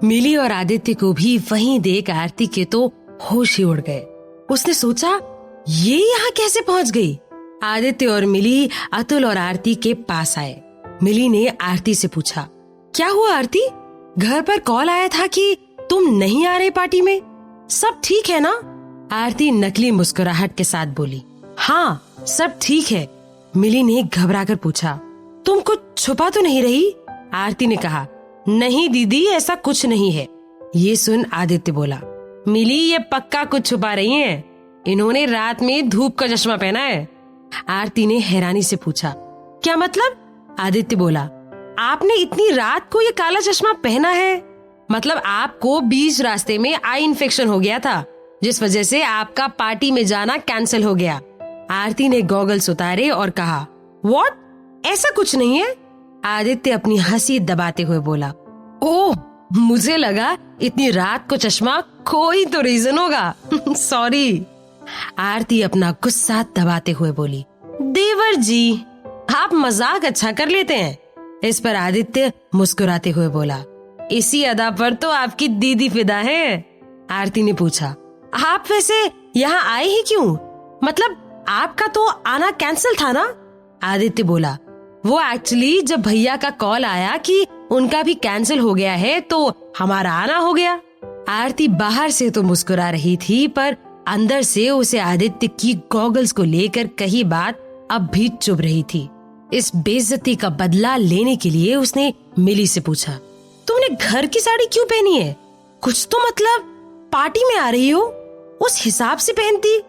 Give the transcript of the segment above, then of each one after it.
मिली और आदित्य को भी वहीं देख आरती के तो होश ही उड़ गए। उसने सोचा, ये यहाँ कैसे पहुँच गई? आदित्य और मिली अतुल और आरती के पास आए। मिली ने आरती से पूछा, क्या हुआ आरती? घर पर कॉल आया था कि तुम नहीं आ रहे पार्टी में, सब ठीक है ना? आरती नकली मुस्कुराहट के साथ बोली, हाँ सब ठीक है। मिली ने घबराकर पूछा, तुम कुछ छुपा तो नहीं रही? आरती ने कहा, नहीं दीदी, ऐसा कुछ नहीं है। ये सुन आदित्य बोला, मिली ये पक्का कुछ छुपा रही हैं। इन्होंने रात में धूप का चश्मा पहना है। आरती ने हैरानी से पूछा, क्या मतलब? आदित्य बोला, आपने इतनी रात को ये काला चश्मा पहना है? मतलब आपको बीच रास्ते में आई इन्फेक्शन हो गया था, जिस वजह से आपका पार्टी में जाना कैंसिल हो गया। आरती ने गॉगल्स उतारे और कहा, व्हाट? ऐसा कुछ नहीं है। आदित्य अपनी हंसी दबाते हुए बोला, ओह मुझे लगा इतनी रात को चश्मा, कोई तो रीजन होगा। सॉरी। आरती अपना गुस्सा दबाते हुए बोली, देवर जी आप मजाक अच्छा कर लेते हैं। इस पर आदित्य मुस्कुराते हुए बोला, इसी अदा पर तो आपकी दीदी फिदा है। आरती ने पूछा, आप वैसे यहाँ आए ही क्यों? मतलब आपका तो आना कैंसिल था ना? आदित्य बोला, वो एक्चुअली जब भैया का कॉल आया कि उनका भी कैंसिल हो गया है तो हमारा आना हो गया। आरती बाहर से तो मुस्कुरा रही थी, पर अंदर से उसे आदित्य की गॉगल्स को लेकर कही बात अब भी चुभ रही थी। इस बेइज्जती का बदला लेने के लिए उसने मिली से पूछा, तुमने घर की साड़ी क्यों पहनी है? कुछ तो मतलब, पार्टी में आ रही हो, उस हिसाब से पहनती।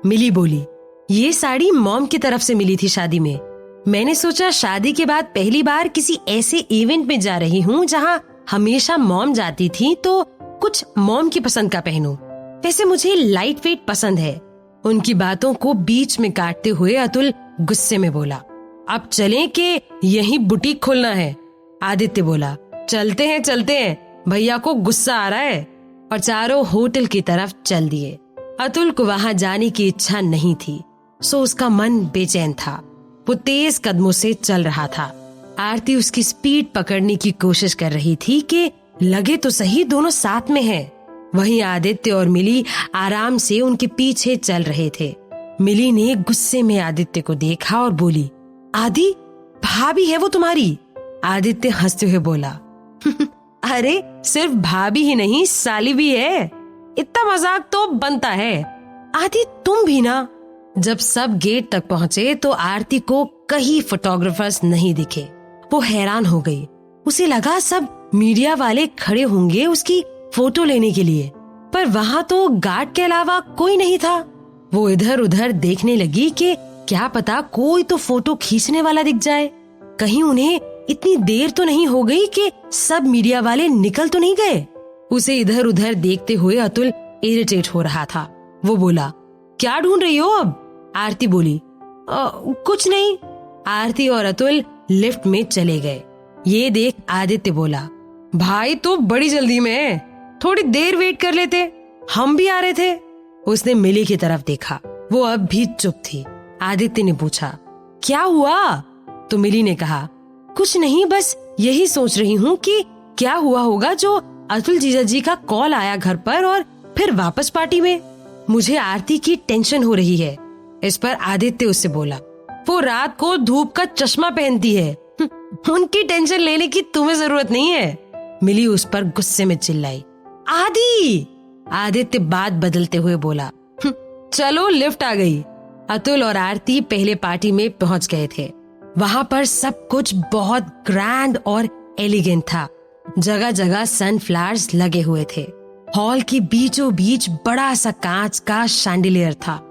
मिली बोली, ये साड़ी मॉम की तरफ से मिली थी शादी में। मैंने सोचा शादी के बाद पहली बार किसी ऐसे इवेंट में जा रही हूँ जहाँ हमेशा मॉम जाती थी, तो कुछ मॉम की पसंद का पहनूं। वैसे मुझे लाइट वेट पसंद है। उनकी बातों को बीच में काटते हुए अतुल गुस्से में बोला, अब चलें कि यहीं बुटीक खोलना है? आदित्य बोला, चलते हैं, भैया को गुस्सा आ रहा है। और चारों होटल की तरफ चल दिए। अतुल को वहां जाने की इच्छा नहीं थी, सो उसका मन बेचैन था। वो तेज कदमों से चल रहा था। आरती उसकी स्पीड पकड़ने की कोशिश कर रही थी कि लगे तो सही दोनों साथ में हैं। वहीं आदित्य और मिली आराम से उनके पीछे चल रहे थे। मिली ने गुस्से में आदित्य को देखा और बोली, आदि भाभी है वो तुम्हारी? आदित्य हंसते हुए बोला, अरे सिर्फ भाभी ही नहीं, साली भी है। इतना मजाक तो बनता है। आदि तुम भी ना। जब सब गेट तक पहुँचे तो आरती को कहीं फोटोग्राफर्स नहीं दिखे। वो हैरान हो गई। उसे लगा सब मीडिया वाले खड़े होंगे उसकी फोटो लेने के लिए, पर वहाँ तो गार्ड के अलावा कोई नहीं था। वो इधर उधर देखने लगी कि क्या पता कोई तो फोटो खींचने वाला दिख जाए। कहीं उन्हें इतनी देर तो नहीं हो गई कि सब मीडिया वाले निकल तो नहीं गए। उसे इधर उधर देखते हुए अतुल इरिटेट हो रहा था। वो बोला, क्या ढूंढ रही हो अब? आरती बोली, कुछ नहीं। आरती और अतुल लिफ्ट में चले गए। ये देख आदित्य बोला, भाई तो बड़ी जल्दी में है, थोड़ी देर वेट कर लेते, हम भी आ रहे थे। उसने मिली की तरफ देखा, वो अब भी चुप थी। आदित्य ने पूछा, क्या हुआ? तो मिली ने कहा, कुछ नहीं, बस यही सोच रही हूँ कि क्या हुआ होगा जो अतुल जीजा जी का कॉल आया घर पर और फिर वापस पार्टी में। मुझे आरती की टेंशन हो रही है। इस पर आदित्य उससे बोला, वो रात को धूप का चश्मा पहनती है, उनकी टेंशन लेने की तुम्हें जरूरत नहीं है। मिली उस पर गुस्से में चिल्लाई, आदि। आदित्य बात बदलते हुए बोला, चलो लिफ्ट आ गई। अतुल और आरती पहले पार्टी में पहुंच गए थे। वहां पर सब कुछ बहुत ग्रैंड और एलिगेंट था। जगह जगह सनफ्लावर्स लगे हुए थे। हॉल के बीचों बीच बड़ा सा कांच का शैंडिलियर था।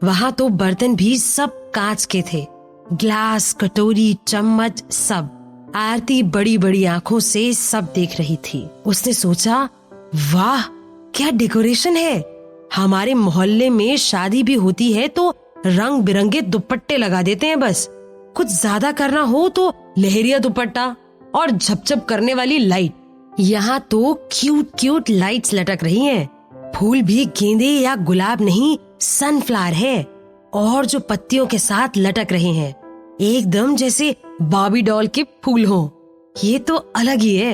वहां तो बर्तन भी सब कांच के थे, ग्लास, कटोरी, चम्मच, सब। आरती बड़ी बड़ी आंखों से सब देख रही थी। उसने सोचा, वाह क्या डेकोरेशन है। हमारे मोहल्ले में शादी भी होती है तो रंग बिरंगे दुपट्टे लगा देते हैं बस। कुछ ज्यादा करना हो तो लहरिया दुपट्टा और झपझप करने वाली लाइट। यहाँ तो क्यूट क्यूट लाइट्स लटक रही हैं। फूल भी गेंदे या गुलाब नहीं, सनफ्लावर है, और जो पत्तियों के साथ लटक रहे हैं, एकदम जैसे बाबी डॉल के फूल हों। ये तो अलग ही है।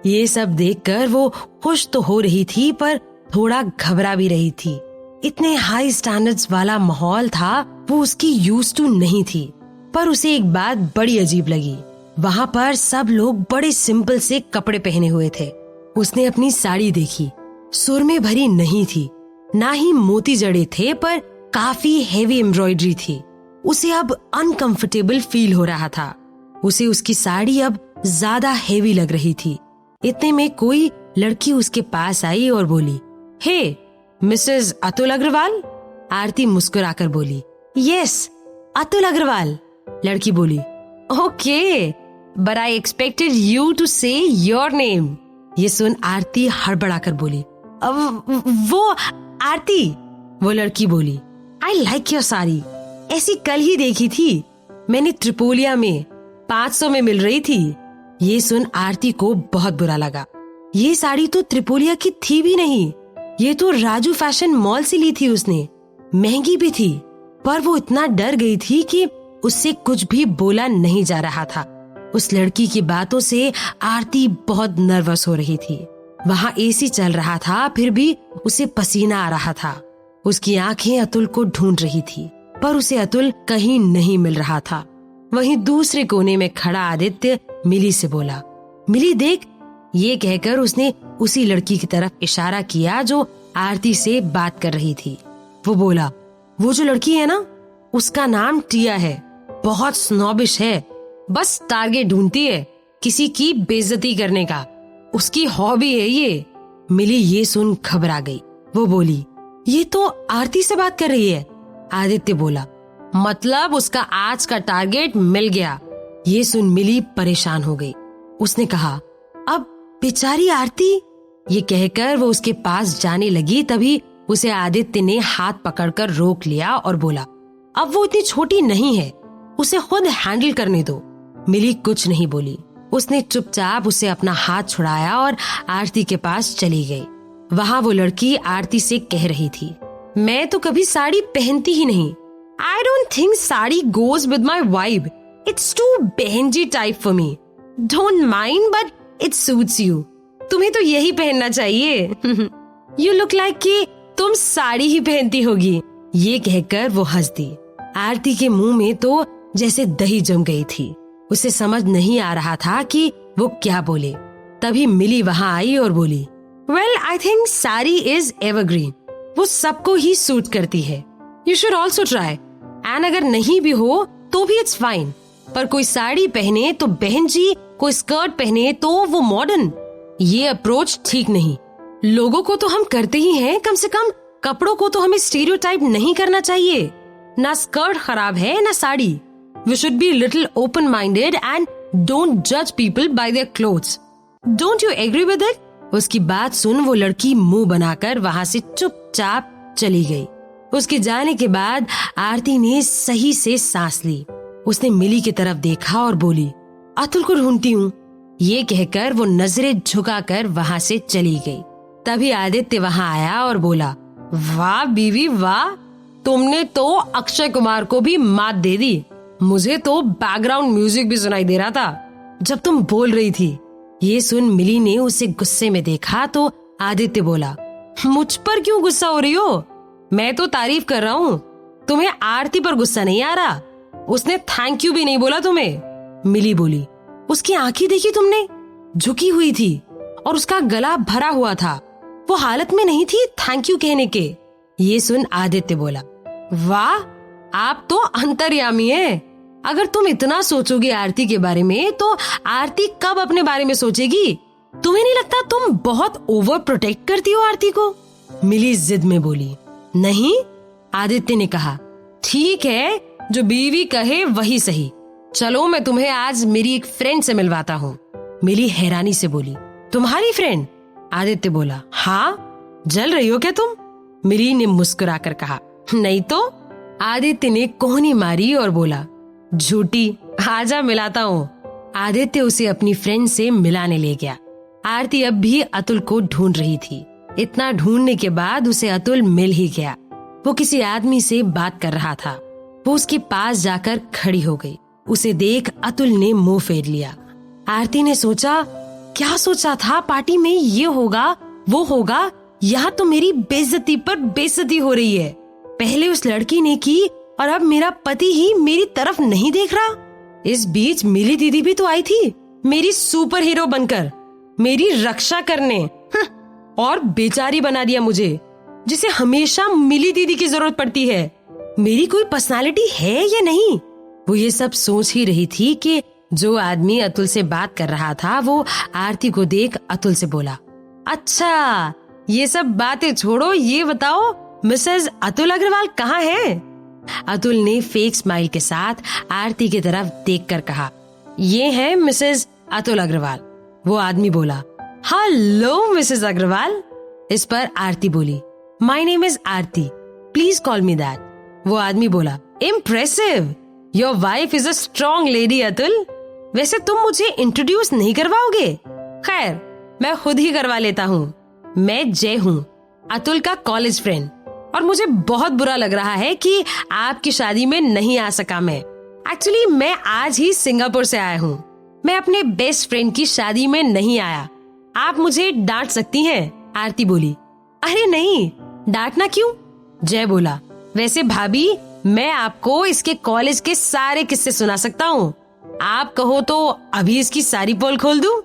ये सब देखकर वो खुश तो हो रही थी पर थोड़ा घबरा भी रही थी। इतने हाई स्टैंडर्ड्स वाला माहौल था, वो उसकी यूज्ड टू नहीं थी। पर उसे एक बात बड़ी अजीब लगी, वहाँ पर सब लोग बड़े सिंपल से कपड़े पहने हुए थे। उसने अपनी साड़ी देखी, सुरमे भरी नहीं थी, ना ही मोती जड़े थे, पर काफी हेवी एम्ब्रॉयडरी थी। उसे अब अनकंफर्टेबल फील हो रहा था। उसे उसकी साड़ी अब ज्यादा हेवी लग रही थी। इतने में कोई लड़की उसके पास आई और बोली, हे मिसेस अतुल अग्रवाल। आरती मुस्कुराकर बोली, यस अतुल अग्रवाल। लड़की बोली, okay but I expected you to say your name. ये सुन आरती हड़बड़ाकर बोली, वो आरती। वो लड़की बोली, आई लाइक योर साड़ी, ऐसी कल ही देखी थी मैंने, त्रिपोलिया में 500 में मिल रही थी। ये सुन आरती को बहुत बुरा लगा। ये साड़ी तो त्रिपोलिया की थी भी नहीं, ये तो राजू फैशन मॉल से ली थी उसने, महंगी भी थी। पर वो इतना डर गई थी कि उससे कुछ भी बोला नहीं जा रहा था। उस लड़की की बातों से आरती बहुत नर्वस हो रही थी। वहाँ एसी चल रहा था, फिर भी उसे पसीना आ रहा था। उसकी आंखें अतुल को ढूंढ रही थी, पर उसे अतुल कहीं नहीं मिल रहा था। वहीं दूसरे कोने में खड़ा आदित्य मिली से बोला, मिली देख। ये कहकर उसने उसी लड़की की तरफ इशारा किया जो आरती से बात कर रही थी। वो बोला, वो जो लड़की है ना, उसका नाम टिया है, बहुत स्नॉबिश है, बस टारगेट ढूंढती है किसी की बेइज्जती करने का, उसकी हॉबी है ये। मिली ये सुन घबरा गई। वो बोली, ये तो आरती से बात कर रही है। आदित्य बोला, मतलब उसका आज का टारगेट मिल गया। ये सुन मिली परेशान हो गई। उसने कहा, अब बेचारी आरती। ये कहकर वो उसके पास जाने लगी, तभी उसे आदित्य ने हाथ पकड़कर रोक लिया और बोला, अब वो इतनी छोटी नहीं है, उसे खुद हैंडल करने दो। मिली कुछ नहीं बोली। उसने चुपचाप उसे अपना हाथ छुड़ाया और आरती के पास चली गई। वहाँ वो लड़की आरती से कह रही थी, मैं तो कभी साड़ी पहनती ही नहीं। I don't think sari goes with my vibe. It's too behenji type for me. Don't mind, but it suits you. तुम्हें तो यही पहनना चाहिए। You look like कि तुम साड़ी ही पहनती होगी। ये कहकर वो हंस दी। आरती के मुंह में तो जैसे दही जम गई थी। उसे समझ नहीं आ रहा था कि वो क्या बोले। तभी मिली वहाँ आई और बोली, Well, I think sari is evergreen. वो सबको ही सूट करती है। You should also try. And अगर नहीं भी हो तो भी इट्स फाइन। पर कोई साड़ी पहने तो बहन जी, कोई स्कर्ट पहने तो वो मॉडर्न। ये अप्रोच ठीक नहीं। लोगों को तो हम करते ही हैं, कम से कम कपड़ों को तो हमें स्टीरियोटाइप नहीं करना चाहिए। ना स्कर्ट खराब है ना sari. We should be little open minded and don't जज people by their clothes. Don't you agree with it? उसकी बात सुन वो लड़की मुंह बनाकर वहाँ से चुपचाप चली गई। उसके जाने के बाद आरती ने सही से सांस ली। उसने मिली की तरफ देखा और बोली, अतुल को ढूंढती हूँ। ये कहकर वो नजरें झुकाकर वहाँ से चली गई। तभी आदित्य वहाँ आया और बोला, वाह बीवी वाह, तुमने तो अक्षय कुमार को भी मात दे दी। मुझे तो बैकग्राउंड म्यूजिक भी सुनाई दे रहा था जब तुम बोल रही थी। ये सुन मिली ने उसे गुस्से में देखा तो आदित्य बोला, मुझ पर क्यों गुस्सा हो रही हो? मैं तो तारीफ कर रहा हूँ, तुम्हें आरती पर गुस्सा नहीं आ रहा? उसने थैंक यू भी नहीं बोला तुम्हें। मिली बोली, उसकी आंखें देखी तुमने? झुकी हुई थी और उसका गला भरा हुआ था। वो हालत में नहीं थी थैंक यू कहने के। ये सुन आदित्य बोला, वाह आप तो अंतर्यामी हैं। अगर तुम इतना सोचोगे आरती के बारे में तो आरती कब अपने बारे में सोचेगी? तुम्हें नहीं लगता तुम बहुत ओवर प्रोटेक्ट करती हो आरती को? मिली जिद में बोली। नहीं, आदित्य ने कहा, ठीक है जो बीवी कहे वही सही। चलो मैं तुम्हें आज मेरी एक फ्रेंड से मिलवाता हूँ। मिली हैरानी से बोली, तुम्हारी फ्रेंड? आदित्य बोला, हाँ, जल रही हो क्या तुम? मिली ने मुस्कुराकर कहा, नहीं तो। आदित्य ने कोहनी मारी और बोला, झूठी, आजा मिलाता हूँ। आदित्य उसे अपनी फ्रेंड से मिलाने ले गया। आरती अब भी अतुल को ढूंढ रही थी। इतना ढूंढने के बाद उसे अतुल मिल ही गया। वो किसी आदमी से बात कर रहा था। वो उसके पास जाकर खड़ी हो गई। उसे देख अतुल ने मुंह फेर लिया। आरती ने सोचा, क्या सोचा था पार्टी में ये होगा वो होगा यहाँ तो मेरी बेइज्जती पर बेइज्जती हो रही है। पहले उस लड़की ने की और अब मेरा पति ही मेरी तरफ नहीं देख रहा। इस बीच मिली दीदी भी तो आई थी, मेरी सुपर हीरो बनकर मेरी रक्षा करने, और बेचारी बना दिया मुझे, जिसे हमेशा मिली दीदी की जरूरत पड़ती है। मेरी कोई पर्सनालिटी है या नहीं? वो ये सब सोच ही रही थी कि जो आदमी अतुल से बात कर रहा था वो आरती को देख अतुल से बोला, अच्छा ये सब बातें छोड़ो, ये बताओ मिसेस अतुल अग्रवाल कहाँ है? अतुल ने फेक स्माइल के साथ आरती की तरफ देखकर कहा, ये है मिसेस अतुल अग्रवाल। वो आदमी बोला, हेलो मिसेस अग्रवाल। इस पर आरती बोली, my name is Aarti, please call me that. वो आदमी बोला, impressive, your wife is a strong lady Atul. वैसे तुम मुझे इंट्रोड्यूस नहीं करवाओगे? खैर मैं खुद ही करवा लेता हूँ। मैं जय हूँ, अतुल का कॉलेज फ्रेंड, और मुझे बहुत बुरा लग रहा है कि आपकी शादी में नहीं आ सका मैं। एक्चुअली मैं आज ही सिंगापुर से आया हूँ। मैं अपने बेस्ट फ्रेंड की शादी में नहीं आया। आप मुझे डांट सकती हैं। आरती बोली, अरे नहीं, डांटना क्यों? जय बोला, वैसे भाभी मैं आपको इसके कॉलेज के सारे किस्से सुना सकता हूँ। आप कहो तो अभी इसकी सारी पोल खोल दूं?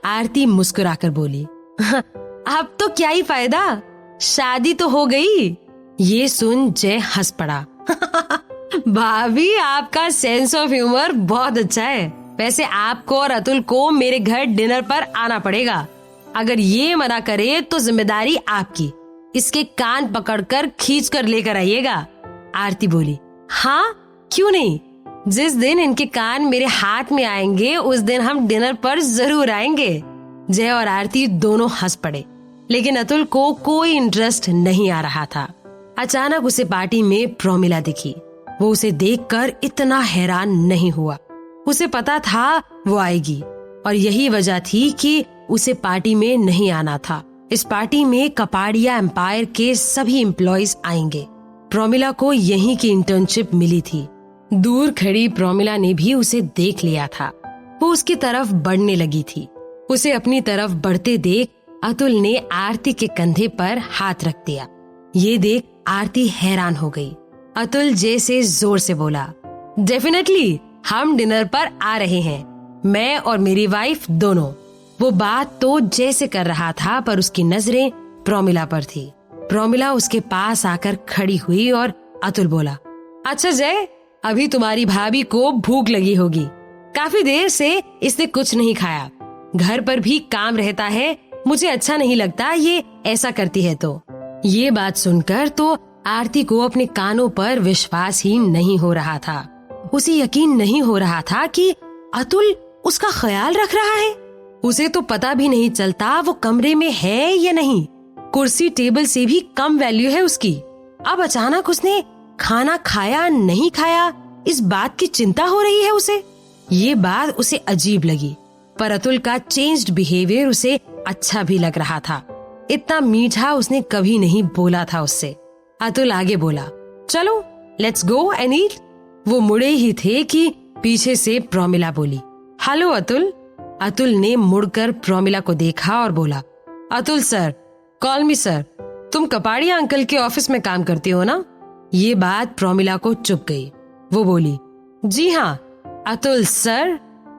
आरती मुस्कुराकर बोली, अब तो क्या ही फायदा, शादी तो हो गई। ये सुन जय हंस पड़ा। भाभी आपका सेंस ऑफ ह्यूमर बहुत अच्छा है। वैसे आपको और अतुल को मेरे घर डिनर पर आना पड़ेगा। अगर ये मना करे तो जिम्मेदारी आपकी। इसके कान पकड़कर खींच कर लेकर आइएगा। आरती बोली, हाँ क्यों नहीं, जिस दिन इनके कान मेरे हाथ में आएंगे उस दिन हम डिनर पर जरूर आएंगे। जय और आरती दोनों हंस पड़े, लेकिन अतुल को कोई इंटरेस्ट नहीं आ रहा था। अचानक उसे पार्टी में प्रोमिला दिखी। वो उसे देखकर इतना हैरान नहीं हुआ। उसे पता था वो आएगी, और यही वजह थी कि उसे पार्टी में नहीं आना था। इस पार्टी में कपाड़िया एम्पायर के सभी एम्प्लॉइज आएंगे। प्रोमिला को यहीं की इंटर्नशिप मिली थी। दूर खड़ी प्रोमिला ने भी उसे देख लिया था। वो उसकी तरफ बढ़ने लगी थी। उसे अपनी तरफ बढ़ते देख अतुल ने आरती के कंधे पर हाथ रख दिया। ये देख आरती हैरान हो गई। अतुल जय से जोर से बोला, डेफिनेटली हम डिनर पर आ रहे हैं, मैं और मेरी वाइफ दोनों। वो बात तो जय से कर रहा था, पर उसकी नजरें प्रोमिला पर थी। प्रोमिला उसके पास आकर खड़ी हुई और अतुल बोला, अच्छा जय, अभी तुम्हारी भाभी को भूख लगी होगी। काफी देर से इसने कुछ नहीं खाया। घर पर भी काम रहता है, मुझे अच्छा नहीं लगता ये ऐसा करती है। तो ये बात सुनकर तो आरती को अपने कानों पर विश्वास ही नहीं हो रहा था। उसे यकीन नहीं हो रहा था कि अतुल उसका ख्याल रख रहा है। उसे तो पता भी नहीं चलता वो कमरे में है या नहीं। कुर्सी टेबल से भी कम वैल्यू है उसकी। अब अचानक उसने खाना खाया नहीं खाया, इस बात की चिंता हो रही है उसे। ये बात उसे अजीब लगी, पर अतुल का चेंज्ड बिहेवियर उसे अच्छा भी लग रहा था। इतना मीठा उसने कभी नहीं बोला था उससे। अतुल आगे बोला, चलो लेट्स गो एंड ईट। वो मुड़े ही थे कि पीछे से प्रोमिला बोली, हेलो अतुल। अतुल ने मुड़कर प्रोमिला को देखा और बोला, अतुल सर, कॉल मी सर। तुम कपाड़िया अंकल के ऑफिस में काम करती हो ना? ये बात प्रोमिला को चुप गई। वो बोली, जी हाँ Atul sir,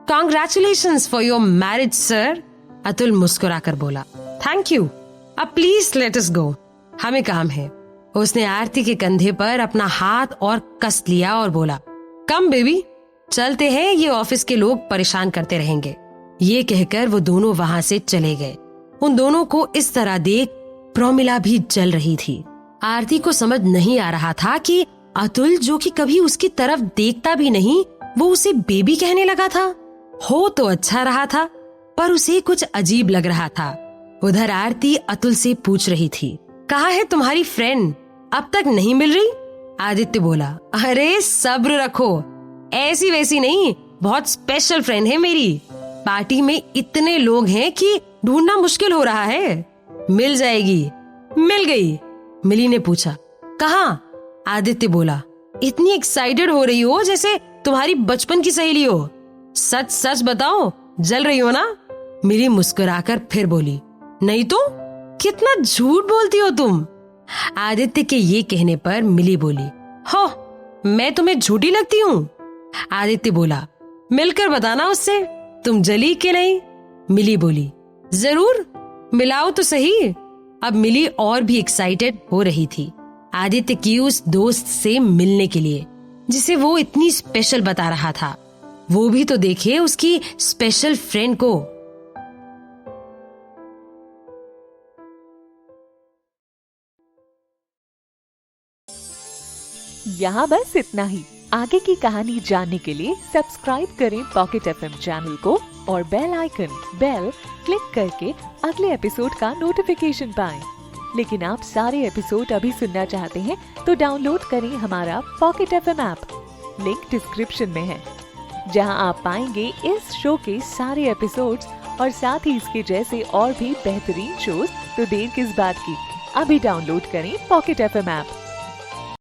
congratulations for your marriage sir. Atul मुस्कुराकर बोला, थैंक यू, अब प्लीज लेट अस गो, हमें काम है। उसने आरती के कंधे पर अपना हाथ और कस लिया और बोला, कम बेबी, चलते हैं, ये ऑफिस के लोग परेशान करते रहेंगे। ये कहकर वो दोनों वहाँ से चले गए। उन दोनों को इस तरह देख प्रोमिला भी जल रही थी। आरती को समझ नहीं आ रहा था कि अतुल, जो कि कभी उसकी तरफ देखता भी नहीं, वो उसे बेबी कहने लगा था। हो तो अच्छा रहा था, पर उसे कुछ अजीब लग रहा था। उधर आरती अतुल से पूछ रही थी, कहाँ है तुम्हारी फ्रेंड, अब तक नहीं मिल रही? आदित्य बोला, अरे सब्र रखो, ऐसी वैसी नहीं, बहुत स्पेशल फ्रेंड है मेरी। पार्टी में इतने लोग हैं कि ढूंढना मुश्किल हो रहा है। मिल जाएगी। मिल गई। मिली ने पूछा, कहाँ? आदित्य बोला, इतनी एक्साइटेड हो रही हो जैसे तुम्हारी बचपन की सहेली हो। सच सच बताओ, जल रही हो ना? मिली मुस्कुराकर फिर बोली, नहीं तो कितना झूठ बोलती हो तुम। आदित्य के ये कहने पर मिली बोली, हो मैं तुम्हें झूठी लगती हूँ? आदित्य बोला, मिलकर बताना उससे तुम जली कि नहीं। मिली बोली, जरूर मिलाओ तो सही। अब मिली और भी एक्साइटेड हो रही थी आदित्य की उस दोस्त से मिलने के लिए जिसे वो इतनी स्पेशल बता रहा था। वो भी तो देखे उसकी स्पेशल फ्रेंड को। यहाँ बस इतना ही। आगे की कहानी जानने के लिए सब्सक्राइब करें पॉकेट एफएम चैनल को और बेल क्लिक करके अगले एपिसोड का नोटिफिकेशन पाएं। लेकिन आप सारे एपिसोड अभी सुनना चाहते हैं तो डाउनलोड करें हमारा pocket FM app. Link description में है, जहां आप पाएंगे इस शो के सारे एपिसोड्स और साथ ही इसके जैसे और भी बेहतरीन शोज। तो देर किस बात की, अभी डाउनलोड करें पॉकेट एफएम ऐप।